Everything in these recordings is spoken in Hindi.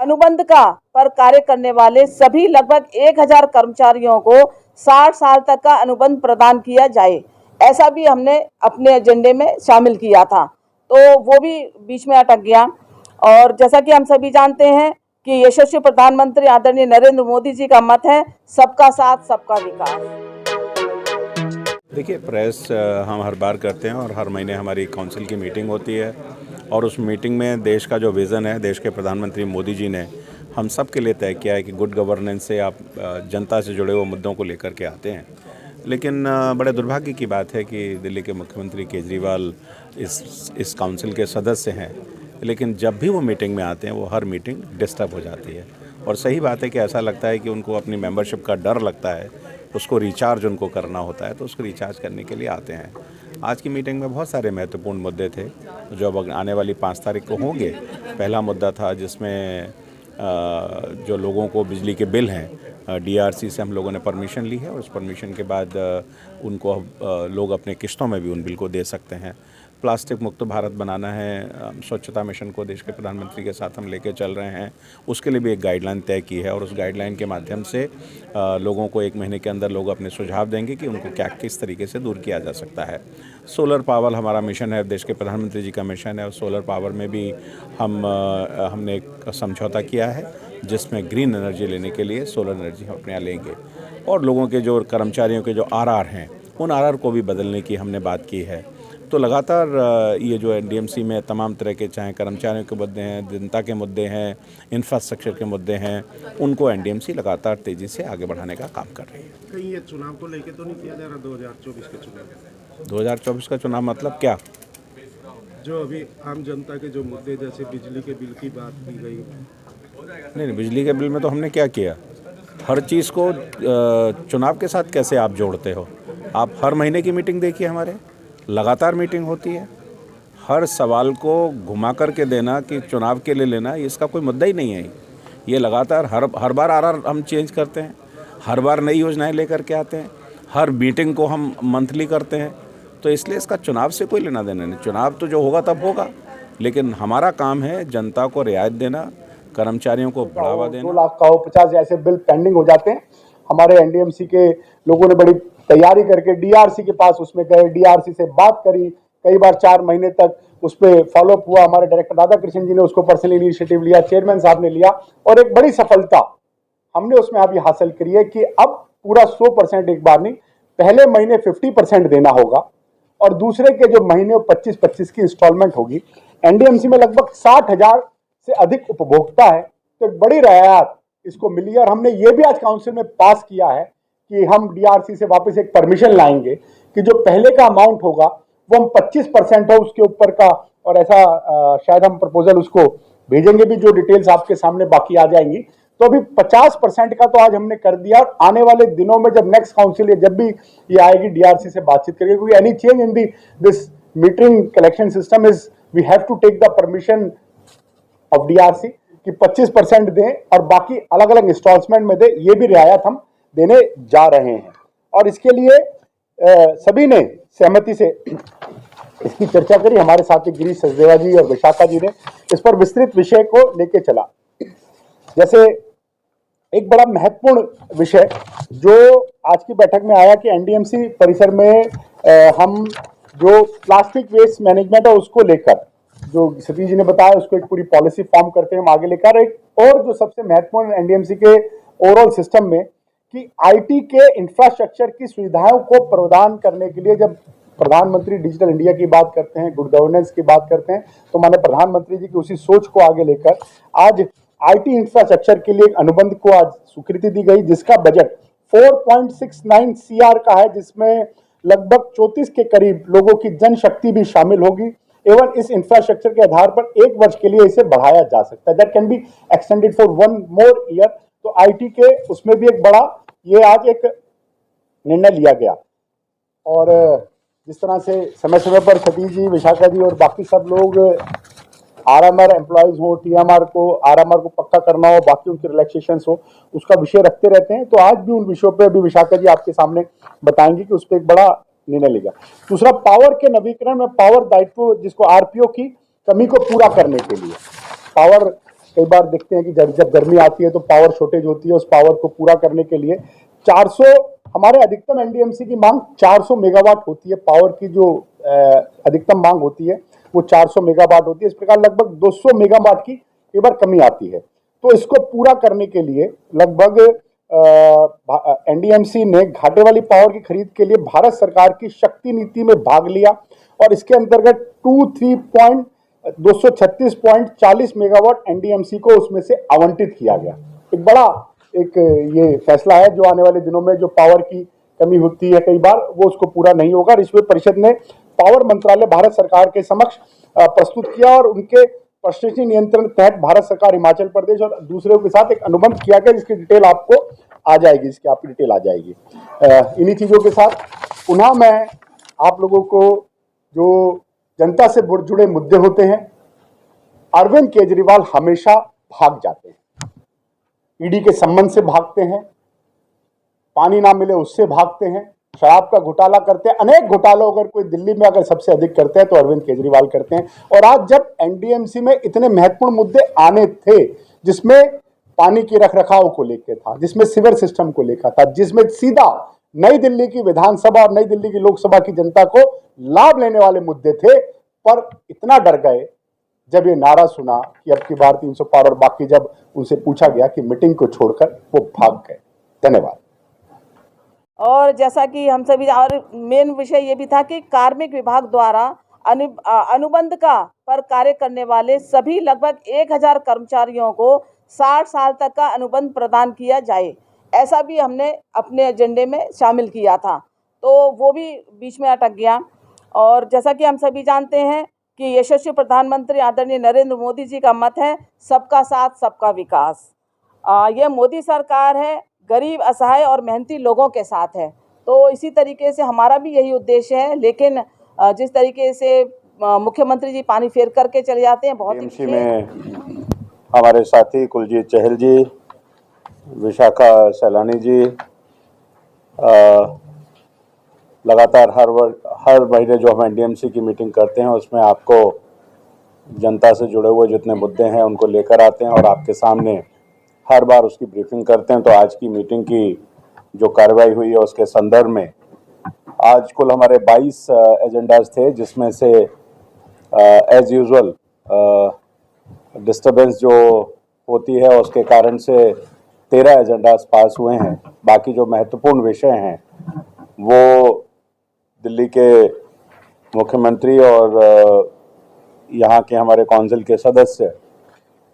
अनुबंध का पर कार्य करने वाले सभी लगभग 1000 कर्मचारियों को 60 साल तक का अनुबंध प्रदान किया जाए, ऐसा भी हमने अपने एजेंडे में शामिल किया था, तो वो भी बीच में अटक गया। और जैसा कि हम सभी जानते हैं कि यशस्वी प्रधानमंत्री आदरणीय नरेंद्र मोदी जी का मत है सबका साथ सबका विकास। देखिए, प्रेस हम हर बार करते हैं और हर महीने हमारी काउंसिल की मीटिंग होती है और उस मीटिंग में देश का जो विज़न है देश के प्रधानमंत्री मोदी जी ने हम सब के लिए तय किया है कि गुड गवर्नेंस से आप जनता से जुड़े हुए मुद्दों को लेकर के आते हैं। लेकिन बड़े दुर्भाग्य की बात है कि दिल्ली के मुख्यमंत्री केजरीवाल इस काउंसिल के सदस्य हैं, लेकिन जब भी वो मीटिंग में आते हैं वो हर मीटिंग डिस्टर्ब हो जाती है। और सही बात है कि ऐसा लगता है कि उनको अपनी मेंबरशिप का डर लगता है, उसको रिचार्ज उनको करना होता है, तो उसको रिचार्ज करने के लिए आते हैं। आज की मीटिंग में बहुत सारे महत्वपूर्ण मुद्दे थे जो अब आने वाली 5 तारीख को होंगे। पहला मुद्दा था जिसमें जो लोगों को बिजली के बिल हैं डीआरसी से हम लोगों ने परमिशन ली है और उस परमिशन के बाद उनको लोग अपने किस्तों में भी उन बिल को दे सकते हैं। प्लास्टिक मुक्त भारत बनाना है, स्वच्छता मिशन को देश के प्रधानमंत्री के साथ हम लेके चल रहे हैं, उसके लिए भी एक गाइडलाइन तय की है और उस गाइडलाइन के माध्यम से लोगों को 1 महीने के अंदर लोग अपने सुझाव देंगे कि उनको क्या किस तरीके से दूर किया जा सकता है। सोलर पावर हमारा मिशन है, देश के प्रधानमंत्री जी का मिशन है और सोलर पावर में भी हमने एक समझौता किया है जिसमें ग्रीन एनर्जी लेने के लिए सोलर एनर्जी हम अपने यहाँ लेंगे। और लोगों के जो कर्मचारियों के जो आरआर हैं उन आरआर को भी बदलने की हमने बात की है। तो लगातार ये जो एनडीएमसी में तमाम तरह के चाहे कर्मचारियों के मुद्दे हैं, जनता के मुद्दे हैं, इंफ्रास्ट्रक्चर के मुद्दे हैं, उनको एनडीएमसी लगातार तेज़ी से आगे बढ़ाने का काम कर रही है। कहीं ये चुनाव को लेकर तो नहीं किया जा रहा 2024 के चुनाव? 2024 का चुनाव मतलब क्या? जो अभी आम जनता के जो मुद्दे जैसे बिजली के बिल की बात की गई। नहीं, बिजली के बिल में तो हमने क्या किया, हर चीज़ को चुनाव के साथ कैसे आप जोड़ते हो? आप हर महीने की मीटिंग देखिए, हमारे लगातार मीटिंग होती है। हर सवाल को घुमा कर के देना कि चुनाव के लिए लेना, इसका कोई मुद्दा ही नहीं है। ये लगातार हर बार आरआर हम चेंज करते हैं, हर बार नई योजनाएं लेकर के आते हैं, हर मीटिंग को हम मंथली करते हैं, तो इसलिए इसका चुनाव से कोई लेना देना नहीं। चुनाव तो जो होगा तब होगा, लेकिन हमारा काम है जनता को रियायत देना, कर्मचारियों को बढ़ावा देना। 2 लाख का 50 ऐसे बिल पेंडिंग हो जाते हैं। हमारे एनडीएमसी के लोगों ने बड़ी तैयारी करके डीआरसी के पास उसमें गए, डीआरसी से बात करी, कई बार 4 महीने तक उस पर फॉलोअप हुआ। हमारे डायरेक्टर राधा कृष्ण जी ने उसको पर्सनली इनिशिएटिव लिया, चेयरमैन साहब ने लिया और एक बड़ी सफलता हमने उसमें अभी हासिल करी है कि अब पूरा 100% एक बार नहीं, पहले महीने 50% देना होगा और दूसरे के जो महीने 25-25 की इंस्टॉलमेंट होगी। एनडीएमसी में लगभग 60,000 से अधिक उपभोक्ता है, तो एक बड़ी रियायत इसको मिली है और हमने ये भी आज काउंसिल में पास किया है कि हम डीआरसी से वापस एक परमिशन लाएंगे कि जो पहले का अमाउंट होगा वो हम 25% हो उसके ऊपर का, और ऐसा शायद हम प्रपोजल उसको भेजेंगे भी, जो डिटेल्स आपके सामने बाकी आ जाएंगी। तो अभी 50% का तो आज हमने कर दिया और आने वाले दिनों में जब नेक्स्ट काउंसिल या जब भी ये आएगी डीआरसी से बातचीत करेंगे, क्योंकि any change in this metering collection system is we have to take the permission of DRC कि 25% दें और बाकी अलग अलग इंस्टॉलमेंट में दें। ये भी रियायत हम देने जा रहे हैं और इसके लिए सभी ने सहमति से इसकी चर्चा करी। हमारे साथी गिरीश सचदेवा जी और विशाखा जी ने इस पर विस्तृत विषय को लेके चला। जैसे एक बड़ा महत्वपूर्ण विषय जो आज की बैठक में आया कि एनडीएमसी परिसर में हम जो प्लास्टिक वेस्ट मैनेजमेंट है उसको लेकर, जो सतीश जी ने बताया, उसको एक पूरी पॉलिसी फॉर्म करते हैं हम आगे लेकर। एक और जो सबसे महत्वपूर्ण एनडीएमसी के ओवरऑल सिस्टम में कि आईटी के इंफ्रास्ट्रक्चर की सुविधाओं को प्रदान करने के लिए जब प्रधानमंत्री डिजिटल इंडिया की बात करते हैं, गुड गवर्नेंस की बात करते हैं, तो माननीय प्रधानमंत्री जी की उसी सोच को आगे लेकर आज आईटी इंफ्रास्ट्रक्चर के लिए एक अनुबंध को आज स्वीकृति दी गई, जिसका बजट 4.69 CR का है, जिसमें लगभग 34 के करीब लोगों की जनशक्ति भी शामिल होगी। एवं इस इंफ्रास्ट्रक्चर के आधार पर 1 वर्ष के लिए इसे बढ़ाया जा सकता है, that can be extended for 1 more year। तो आईटी के उसमें भी एक बड़ा ये आज एक निर्णय लिया गया। और जिस तरह से समय समय पर सतीश जी, विशाखा जी और बाकी सब लोग आरएमआर एम्प्लॉयज हो, टीएमआर को आरएमआर को पक्का करना हो, बाकी उनके रिलैक्सेशन हो, उसका विषय रखते रहते हैं। तो आज भी उन विषयों पे अभी विशाखा जी आपके सामने बताएंगी कि उस पर एक बड़ा निर्णय लिया। दूसरा, पावर के नवीकरण में पावर दायित्व, जिसको आरपीओ की कमी को पूरा करने के लिए पावर कई बार देखते हैं कि जब गर्मी आती है तो पावर शॉर्टेज होती है। उस पावर को पूरा करने के लिए 400 हमारे अधिकतम एनडीएमसी की मांग 400 मेगावाट होती है। पावर की जो अधिकतम मांग होती है वो 400 मेगावाट होती है। इस प्रकार लगभग 200 मेगावाट की कई बार कमी आती है। तो इसको पूरा करने के लिए लगभग एनडीएमसी ने घाटे वाली पावर की खरीद के लिए भारत सरकार की शक्ति नीति में भाग लिया और इसके अंतर्गत 236.40 मेगावाट एनडीएमसी को उसमें से आवंटित किया गया। एक बड़ा ये फैसला है जो आने वाले दिनों में जो पावर की कमी होती है कई बार वो उसको पूरा नहीं होगा। रिश्वत परिषद ने पावर मंत्रालय भारत सरकार के समक्ष प्रस्तुत किया और उनके प्रशासनिक नियंत्रण तहत भारत सरकार, हिमाचल प्रदेश और दूसरों के साथ एक अनुबंध किया गया जिसकी डिटेल आपको आ जाएगी, इन्हीं चीजों के साथ पुनः मैं आप लोगों को जो जनता से जुड़े मुद्दे होते हैं, अरविंद केजरीवाल हमेशा भाग जाते हैं। ईडी के संबंध से भागते हैं, पानी ना मिले उससे भागते हैं, शराब का घोटाला करते हैं। अनेक घोटालों अगर कोई दिल्ली में अगर सबसे अधिक करते हैं तो अरविंद केजरीवाल करते हैं। और आज जब एनडीएमसी में इतने महत्वपूर्ण मुद्दे आने थे जिसमें पानी की रखरखाव को लेकर था, जिसमें सिवर सिस्टम को लेकर था, जिसमें सीधा नई दिल्ली की विधानसभा और नई दिल्ली की लोकसभा की जनता को लाभ लेने वाले मुद्दे थे, पर इतना डर गए जब ये नारा सुना कि अब की बार 300 पार और बाकी जब उनसे पूछा गया कि मीटिंग को छोड़कर वो भाग गए। धन्यवाद। और जैसा कि हम सभी, और मेन विषय ये भी था कि कार्मिक विभाग द्वारा अनुबंध पर कार्य करने वाले सभी लगभग 1000 कर्मचारियों को 60 साल तक का अनुबंध प्रदान किया जाए, ऐसा भी हमने अपने एजेंडे में शामिल किया था। तो वो भी बीच में अटक गया। और जैसा कि हम सभी जानते हैं कि यशस्वी प्रधानमंत्री आदरणीय नरेंद्र मोदी जी का मत है सबका साथ सबका विकास। ये मोदी सरकार है, गरीब, असहाय और मेहनती लोगों के साथ है। तो इसी तरीके से हमारा भी यही उद्देश्य है। लेकिन जिस तरीके से मुख्यमंत्री जी पानी फेर करके चले जाते हैं, बहुत टीएमसी में हमारे साथी कुलजीत चहल जी, विशाखा सैलानी जी लगातार हर महीने जो हम एनडीएमसी की मीटिंग करते हैं उसमें आपको जनता से जुड़े हुए जितने मुद्दे हैं उनको लेकर आते हैं और आपके सामने हर बार उसकी ब्रीफिंग करते हैं। तो आज की मीटिंग की जो कार्रवाई हुई है उसके संदर्भ में आज कुल हमारे 22 एजेंडाज थे, जिसमें से एज यूजुअल डिस्टर्बेंस जो होती है उसके कारण से 13 एजेंडाज पास हुए हैं। बाकी जो महत्वपूर्ण विषय हैं वो दिल्ली के मुख्यमंत्री और यहाँ के हमारे काउंसिल के सदस्य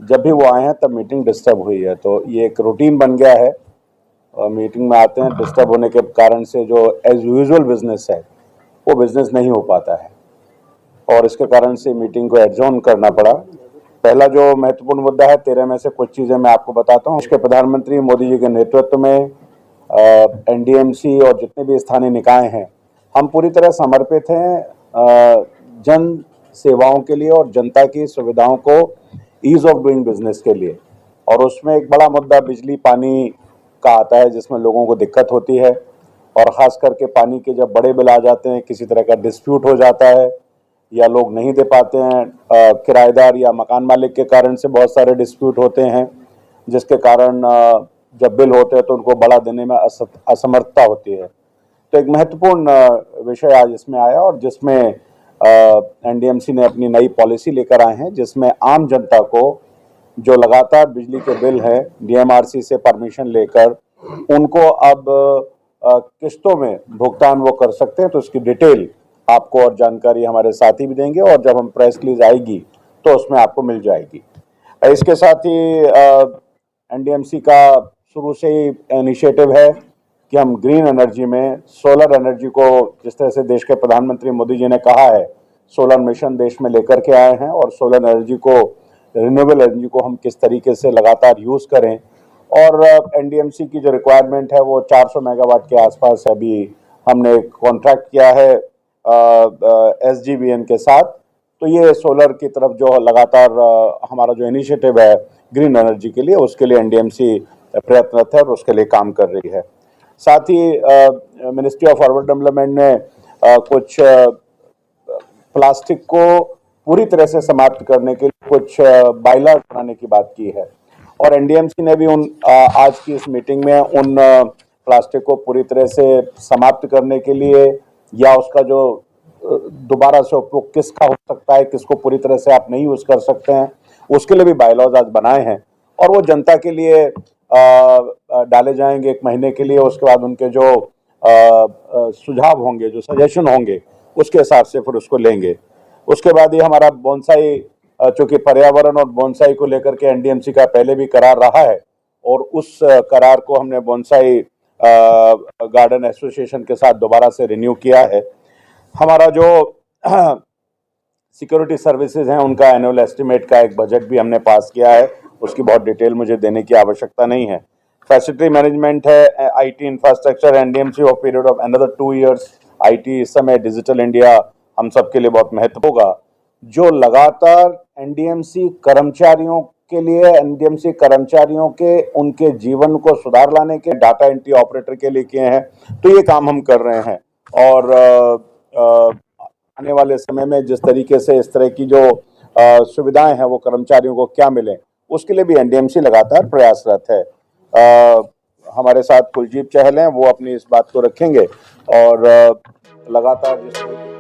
जब भी वो आए हैं तब मीटिंग डिस्टर्ब हुई है। तो ये एक रूटीन बन गया है और मीटिंग में आते हैं, डिस्टर्ब होने के कारण से जो एज यूजुअल बिजनेस है वो बिजनेस नहीं हो पाता है और इसके कारण से मीटिंग को एडजॉर्न करना पड़ा। पहला जो महत्वपूर्ण मुद्दा है, 13 में से कुछ चीज़ें मैं आपको बताता हूँ। उसके प्रधानमंत्री मोदी जी के नेतृत्व में एनडीएमसी और जितने भी स्थानीय निकाय हैं हम पूरी तरह समर्पित हैं जन सेवाओं के लिए और जनता की सुविधाओं को ईज ऑफ डूइंग बिजनेस के लिए। और उसमें एक बड़ा मुद्दा बिजली पानी का आता है जिसमें लोगों को दिक्कत होती है और ख़ास करके पानी के जब बड़े बिल आ जाते हैं, किसी तरह का डिस्प्यूट हो जाता है या लोग नहीं दे पाते हैं, किराएदार या मकान मालिक के कारण से बहुत सारे डिस्प्यूट होते हैं जिसके कारण जब बिल होते हैं तो उनको बड़ा देने में असमर्थता होती है। तो एक महत्वपूर्ण विषय आज इसमें आया और जिसमें एनडीएमसी ने अपनी नई पॉलिसी लेकर आए हैं जिसमें आम जनता को जो लगातार बिजली के बिल हैं डीएमआरसी से परमिशन लेकर उनको अब किस्तों में भुगतान वो कर सकते हैं। तो इसकी डिटेल आपको और जानकारी हमारे साथी भी देंगे और जब हम प्रेस रिलीज आएगी तो उसमें आपको मिल जाएगी। इसके साथ ही एनडीएमसी का शुरू से ही इनिशिएटिव है कि हम ग्रीन एनर्जी में सोलर एनर्जी को, जिस तरह से देश के प्रधानमंत्री मोदी जी ने कहा है, सोलर मिशन देश में लेकर के आए हैं और सोलर एनर्जी को, रिन्यूएबल एनर्जी को हम किस तरीके से लगातार यूज़ करें। और एनडीएमसी की जो रिक्वायरमेंट है वो 400 मेगावाट के आसपास है। अभी हमने कॉन्ट्रैक्ट किया है SGVN के साथ। तो ये सोलर की तरफ जो लगातार हमारा जो इनिशिएटिव है ग्रीन एनर्जी के लिए, उसके लिए एनडीएमसी प्रयत्नरत है और उसके लिए काम कर रही है। साथ ही मिनिस्ट्री ऑफ अर्बन डेवलपमेंट ने कुछ प्लास्टिक को पूरी तरह से समाप्त करने के लिए कुछ बायलॉ बनाने की बात की है और एनडीएमसी ने भी आज की इस मीटिंग में उन प्लास्टिक को पूरी तरह से समाप्त करने के लिए या उसका जो दोबारा से उपयोग किसका हो सकता है, किसको पूरी तरह से आप नहीं यूज कर सकते हैं, उसके लिए भी बायलॉज आज बनाए हैं और वो जनता के लिए डाले जाएंगे 1 महीने के लिए। उसके बाद उनके जो सुझाव होंगे, जो सजेशन होंगे, उसके हिसाब से फिर उसको लेंगे। उसके बाद ये हमारा बोनसाई, चूंकि पर्यावरण और बोनसाई को लेकर के एनडीएमसी का पहले भी करार रहा है और उस करार को हमने बोनसाई गार्डन एसोसिएशन के साथ दोबारा से रिन्यू किया है। हमारा जो सिक्योरिटी सर्विसेज हैं उनका एनुअल एस्टिमेट का एक बजट भी हमने पास किया है, उसकी बहुत डिटेल मुझे देने की आवश्यकता नहीं है। फैसिलिटी मैनेजमेंट है, IT infrastructure, NDMC of period of another 2 years। IT इस समय डिजिटल इंडिया हम सबके लिए बहुत महत्व होगा। जो लगातार एनडीएमसी कर्मचारियों के लिए, एनडीएमसी कर्मचारियों के उनके जीवन को सुधार लाने के डाटा एंट्री ऑपरेटर के लिए किए हैं, तो ये काम हम कर रहे हैं और आने वाले समय में जिस तरीके से इस तरह की जो सुविधाएं हैं वो कर्मचारियों को क्या मिले, उसके लिए भी एनडीएमसी लगातार प्रयासरत है। हमारे साथ कुलजीत चहल हैं, वो अपनी इस बात को रखेंगे और लगातार जिस